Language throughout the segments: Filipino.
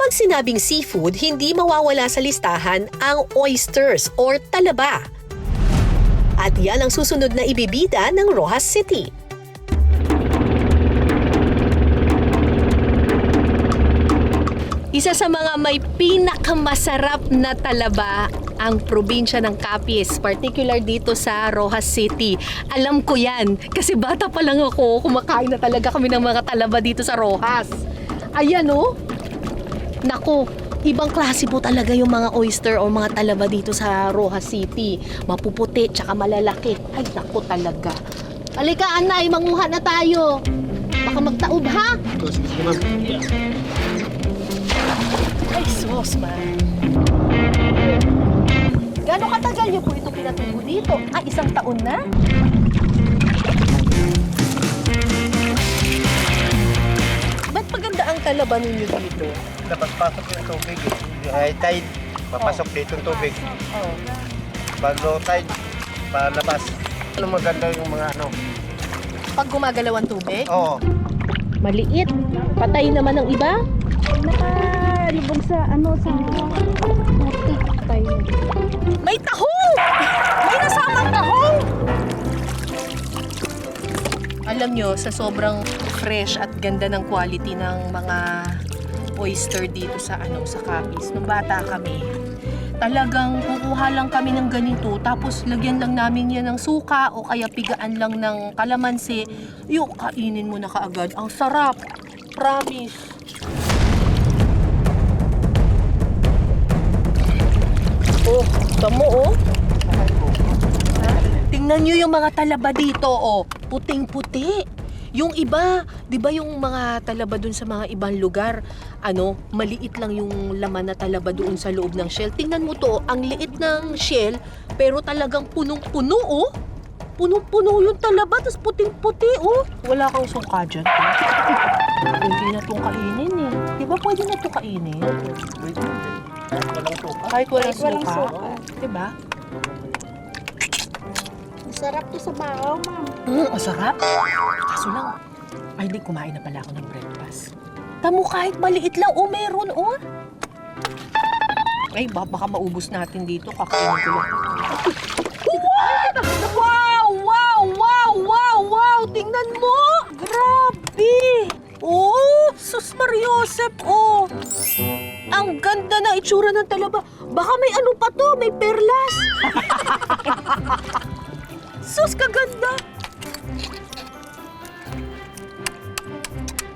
Kapag sinabing seafood, hindi mawawala sa listahan ang oysters or talaba. At yan ang susunod na ibibida ng Roxas City. Isa sa mga may pinakamasarap na talaba ang probinsya ng Capiz, particular dito sa Roxas City. Alam ko yan, kasi bata pa lang ako, kumakain na talaga kami ng mga talaba dito sa Roxas. Ayan oh. Nako, ibang klase po talaga yung mga oyster o mga talaba dito sa Roxas City. Mapuputi, tsaka malalaki. Ay, nako talaga. Halika, Anay, manguha na tayo. Baka magtaob, ha? Ay, sos, man. Gano'ng katagal niyo po ito pinatubo dito? Ah, 1 taon na? Ba't maganda ang talaba ninyo dito? Labas-pasok yung tubig. High tide, papasok dito yung tubig. Oh. Pag low tide, palabas. Ano maganda yung mga ano? Pag gumagalaw ang tubig? Oo. Maliit. Patay naman ang iba? Nakalubog sa patay. May tahong! May nasamang tahong! Alam nyo, sa sobrang fresh at ganda ng quality ng mga oyster dito sa Capiz, nung bata kami, talagang kukuha lang kami ng ganito, tapos lagyan lang namin yan ng suka o kaya pigaan lang ng kalamansi. Yung kainin mo na kaagad. Ang sarap. Promise. Oh, tamo oh. Tingnan nyo yung mga talaba dito, oh. Puting-puti. Yung iba, di ba yung mga talaba dun sa mga ibang lugar, maliit lang yung laman na talaba doon sa loob ng shell. Tingnan mo to, ang liit ng shell, pero talagang punong-puno, oh. Punong-puno yung talaba, tapos puting-puti, oh. Wala kang suka dyan. Pwede na itong kainin, eh. Di ba pwede na ito kainin? Walang suka. Kahit walang Walang suka. suka. Di ba? Masarap to sa bahaw, ma'am. Masarap. Kaso lang, ay di kumain na pala ako ng breakfast. Tamo kahit maliit lang, oh meron, oh. Ay, baka maubos natin dito, kakainin ko lang. Wow! Wow! Wow! Wow! Wow! Tingnan mo! Grabe! Oh! Sus Mariosep, oh! Ang ganda ng itsura ng talaba. Baka may ano pa to, may perlas. Sus, kaganda!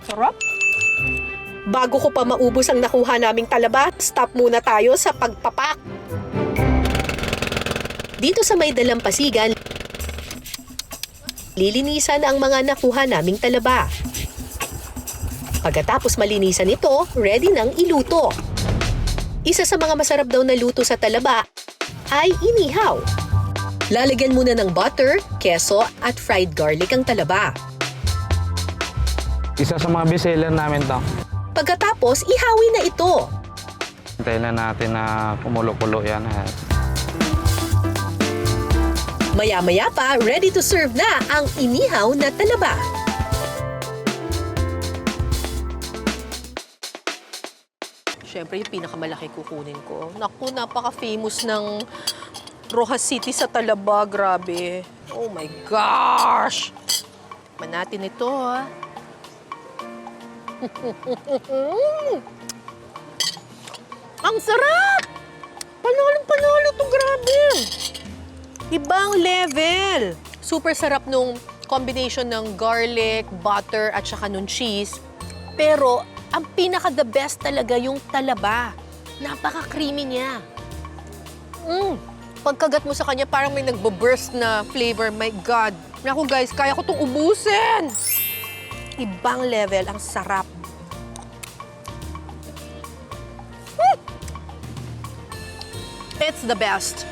Sarap. Bago ko pa maubos ang nakuha naming talaba, stop muna tayo sa pagpapak. Dito sa may dalampasigan, lilinisan ang mga nakuha naming talaba. Pagkatapos malinisan ito, ready nang iluto. Isa sa mga masarap daw na luto sa talaba ay inihaw. Lalagyan muna ng butter, keso at fried garlic ang talaba. Isa sa mga bestseller namin to. Pagkatapos, ihawi na ito. Hintayin na natin na kumulo-kulo yan. Maya-maya pa, ready to serve na ang inihaw na talaba. Siyempre, yung pinakamalaki kukunin ko. Naku, napaka-famous ng Roxas City sa talaba. Grabe. Oh my gosh! Man natin ito, ha? Ang sarap! Panalo to, grabe! Ibang level! Super sarap nung combination ng garlic, butter, at saka nung cheese. Pero, ang pinaka-the best talaga yung talaba. Napaka-creamy niya. Pagkagat mo sa kanya, parang may nagbo-burst na flavor. My God! Naku guys, kaya ko itong ubusin! Ibang level, ang sarap. It's the best.